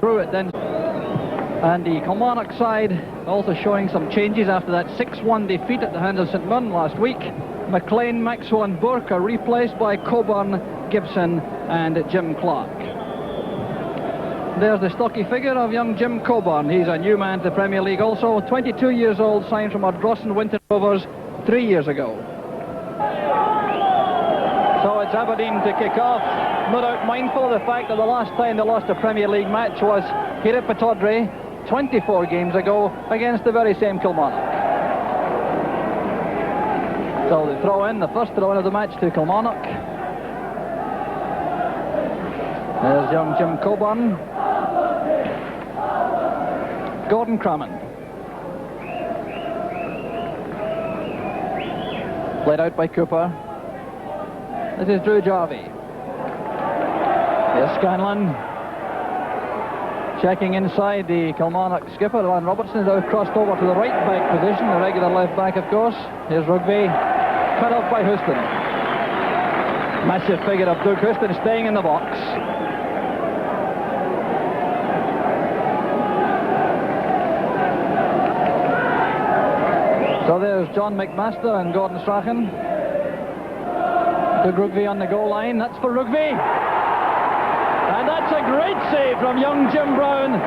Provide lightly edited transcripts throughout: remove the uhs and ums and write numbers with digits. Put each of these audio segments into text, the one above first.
through it then. And the Kilmarnock side also showing some changes after that 6-1 defeat at the hands of St Mirren last week. McLean, Maxwell and Burke are replaced by Cockburn, Gibson and Jim Clarke. There's the stocky figure of young Jim Cockburn. He's a new man to the Premier League also. 22 years old, signed from Robertson Winter Rovers 3 years ago. So it's Aberdeen to kick off. No doubt mindful of the fact that the last time they lost a Premier League match was here at Pittodrie 24 games ago against the very same Kilmarnock. So they throw in the first throw in of the match to Kilmarnock. There's young Jim Cockburn. Gordon Crammond. Played out by Cooper. This is Drew Jarvie. Here's Scanlon. Checking inside the Kilmarnock skipper, Alan Robertson, is now crossed over to the right back position, the regular left back of course. Here's Rugby. Cut off by Houston. Massive figure of Doug Houston staying in the box. So there's John McMaster and Gordon Strachan. Doug Rugby on the goal line. That's for Rugby. And that's a great save from young Jim Brown.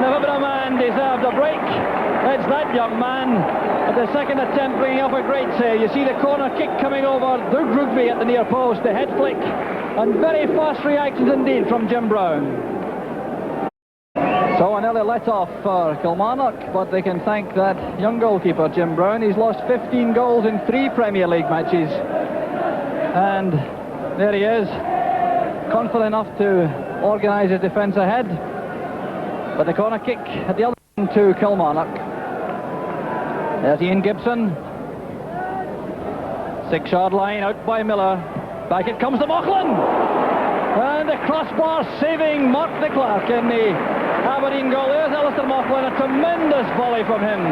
Never a man deserved a break. It's that young man at the second attempt bringing up a great save. You see the corner kick coming over. Doug Rugby at the near post. The head flick. And very fast reactions indeed from Jim Brown. So an early let-off for Kilmarnock, but they can thank that young goalkeeper, Jim Brown. He's lost 15 goals in 3 Premier League matches. And there he is, confident enough to organise his defence ahead. But the corner kick at the other end to Kilmarnock. There's Ian Gibson. 6-yard line, out by Miller. Back it comes to Mauchlen. And the crossbar saving Mark de Clarke in the Aberdeen goal. There's Alistair Mauchlen, a tremendous volley from him.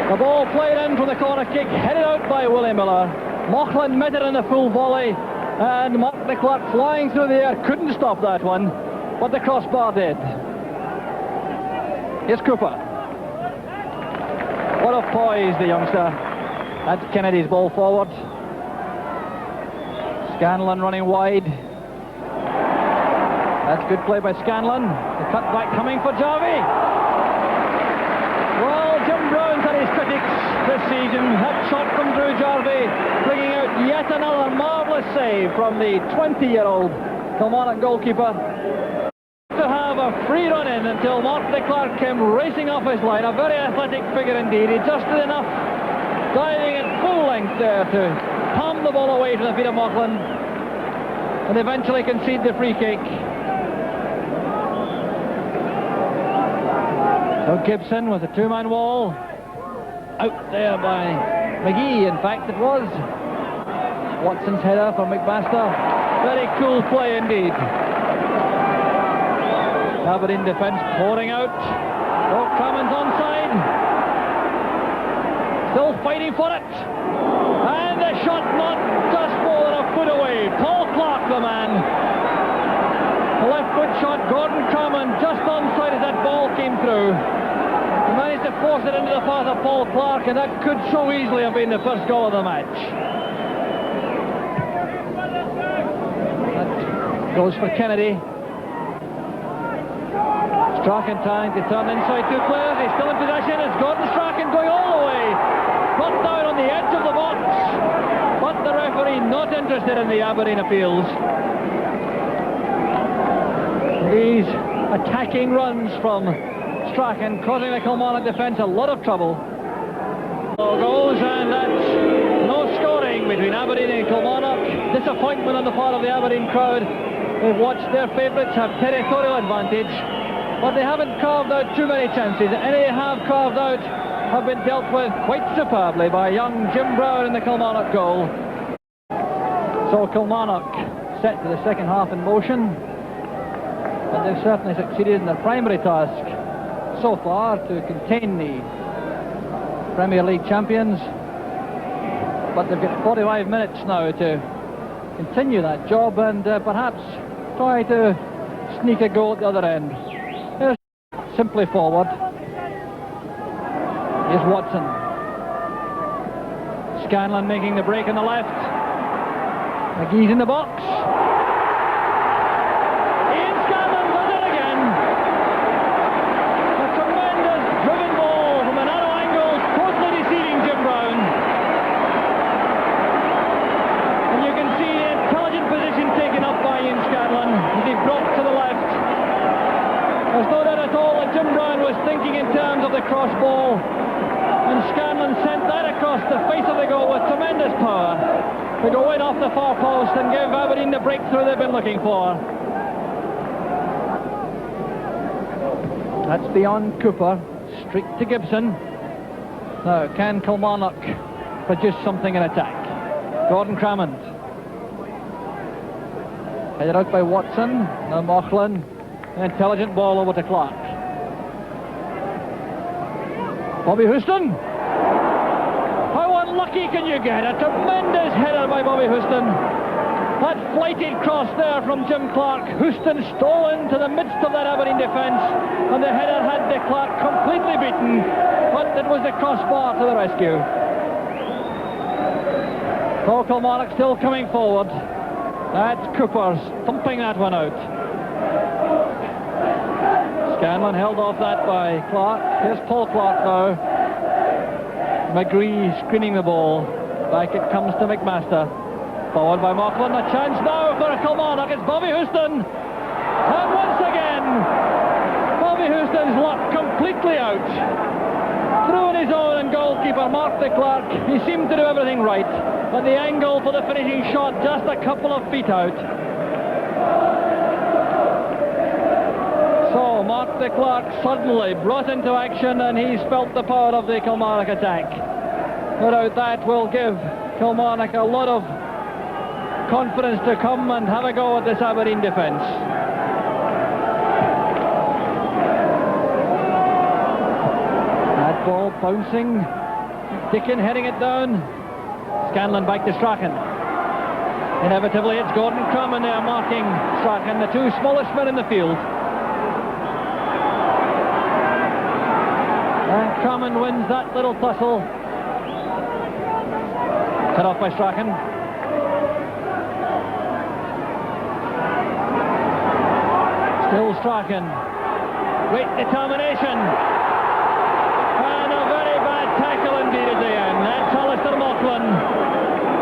The ball played in from the corner kick, headed out by Willie Miller. Mauchlen met it in the full volley, and Mark de Clarke flying through the air couldn't stop that one, but the crossbar did. Here's Cooper. What a poise, the youngster. That's Kennedy's ball forward. Scanlon running wide. That's good play by Scanlon. The cut back coming for Jarvie. Well, Jim Brown's had his critics this season. That shot from Drew Jarvie, bringing out yet another marvellous save from the 20-year-old Kilmarnock goalkeeper. To have a free run in until Mark de Clarke came racing off his line. A very athletic figure indeed. He just did enough, diving at full length there to palm the ball away from the feet of Mauchlen and eventually concede the free kick. So Gibson with a 2-man wall. Out there by McGee, in fact it was. Watson's header for McMaster. Very cool play indeed. Aberdeen defence pouring out. Oh, Crammond's onside. Still fighting for it. And the shot not just more than a foot away. Paul Clarke, the man. The left foot shot, Gordon Crammond just onside as that ball came through. He managed to force it into the path of Paul Clarke, and that could so easily have been the first goal of the match. That goes for Kennedy. Strachan trying to turn inside 2 players. He's still in possession. It's Gordon Strachan going all the way. Brought down on the edge of the box. But the referee not interested in the Aberdeen appeals. These attacking runs from Strachan causing the Kilmarnock defence a lot of trouble. Goes, and that's no scoring between Aberdeen and Kilmarnock. Disappointment on the part of the Aberdeen crowd. They've watched their favourites have territorial advantage, but they haven't carved out too many chances. Any they have carved out have been dealt with quite superbly by young Jim Brown in the Kilmarnock goal. So Kilmarnock set to the second half in motion, and they've certainly succeeded in their primary task so far to contain the Premier League champions, but they've got 45 minutes now to continue that job and perhaps try to sneak a goal at the other end. simply forward. Here's Watson. Scanlon making the break on the left. McGee's in the box. Ian Scanlon does it again. A tremendous driven ball from a narrow angle, totally deceiving Jim Brown. And you can see the intelligent position taken up by Ian Scanlon as he dropped to the left. There's no doubt at all that Jim Brown was thinking in terms of the cross ball, and Scanlon sent that across the face of the goal with tremendous power to go in off the far post and give Aberdeen the breakthrough they've been looking for. That's beyond Cooper, streak to Gibson. Now, can Kilmarnock produce something in attack? Gordon Crammond. Headed out by Watson. Now Mauchlen. An intelligent ball over to Clarke. Bobby Houston. How unlucky can you get? A tremendous header by Bobby Houston. That flighted cross there from Jim Clarke. Houston stole into the midst of that Aberdeen defence, and the header had the Clarke completely beaten, but it was the crossbar to the rescue. So Kilmarnock still coming forward. That's Cooper thumping that one out. Scanlon held off that by Clarke. Here's Paul Clarke now. McGree screening the ball. Back it comes to McMaster. Forward by Mauchlen. A chance now for a Kilmarnock. It's Bobby Houston. And once again, Bobby Houston's luck completely out. Through in his own, and goalkeeper Mark de Clarke. He seemed to do everything right, but the angle for the finishing shot just a couple of feet out. So Mark de Clarke suddenly brought into action, and he's felt the power of the Kilmarnock attack. No doubt that will give Kilmarnock a lot of confidence to come and have a go at this Aberdeen defence. That ball bouncing. McDicken heading it down. Scanlon back to Strachan. Inevitably it's Gordon Crammond there marking Strachan, the two smallest men in the field. And Crammond wins that little tussle. Cut off by Strachan. Still Strachan. Great determination. And a very bad tackle indeed at the end. That's Alistair Mauchlen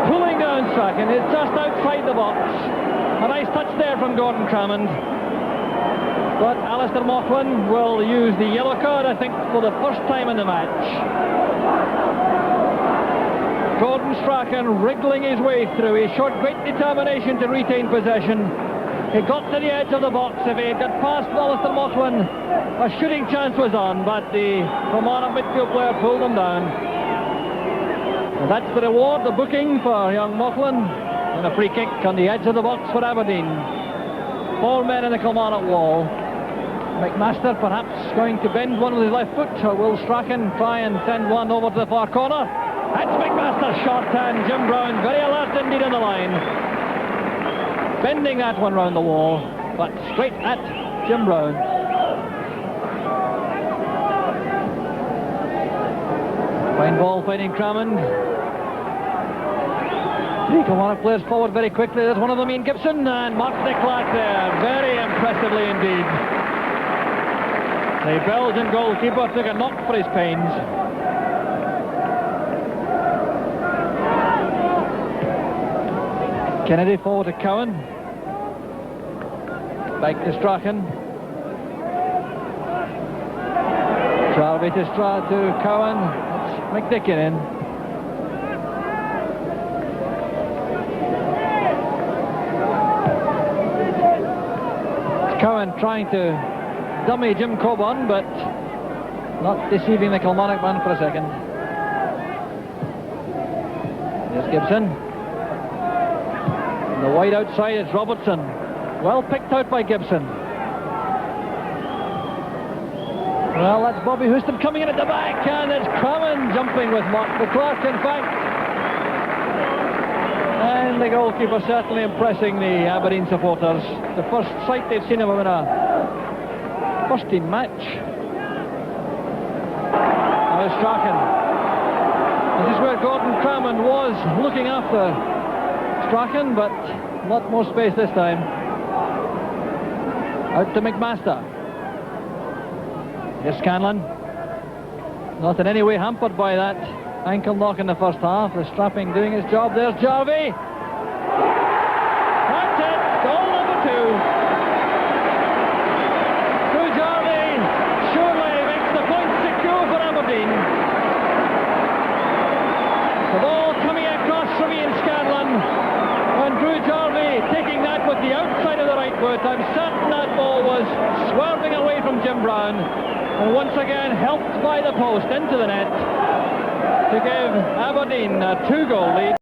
pulling down Strachan. It's just outside the box. A nice touch there from Gordon Crammond. But Alistair Mauchlen will use the yellow card, I think, for the first time in the match. Gordon Strachan wriggling his way through. He showed great determination to retain possession. He got to the edge of the box. If he had got past Alistair Mauchlen, a shooting chance was on, but the Kilmarnock midfield player pulled him down. And that's the reward, the booking for young Mauchlen, and a free kick on the edge of the box for Aberdeen. 4 men in the Kilmarnock wall. McMaster perhaps going to bend one with his left foot, or will Strachan try and send one over to the far corner? That's McMaster's shot, and Jim Brown very alert indeed on the line. Bending that one round the wall, but straight at Jim Brown. Fine ball fighting Crammond. 3 Kilmarnock players forward very quickly. There's one of them, Ian Gibson, and Mark de Clarke there, very impressively indeed. The Belgian goalkeeper took a knock for his pains. Kennedy forward to Cowan. Back to Strachan. Jarvie to Cowan. That's McDicken in. Cowan trying to dummy Jim Cockburn, but not deceiving the Kilmarnock man for a second. There's Gibson. And the wide outside is Robertson. Well picked out by Gibson. Well, that's Bobby Houston coming in at the back, and it's Crammond jumping with Mark de Clarke, in fact. And the goalkeeper certainly impressing the Aberdeen supporters. The first sight they've seen of him in a first-team match. Strachan. This is where Gordon Crammond was looking after Strachan, but a lot more space this time. Out to McMaster. Here's Scanlon. Not in any way hampered by that ankle knock in the first half. The strapping doing his job. There's Jarvie. That's it. Goal number 2. Drew Jarvie surely makes the point secure for Aberdeen. The ball coming across from Ian Scanlon. And Drew Jarvie taking that with the outside of the right foot. I'm certain that ball was swerving away from Jim Brown. And once again helped by the post into the net to give Aberdeen a 2-goal lead.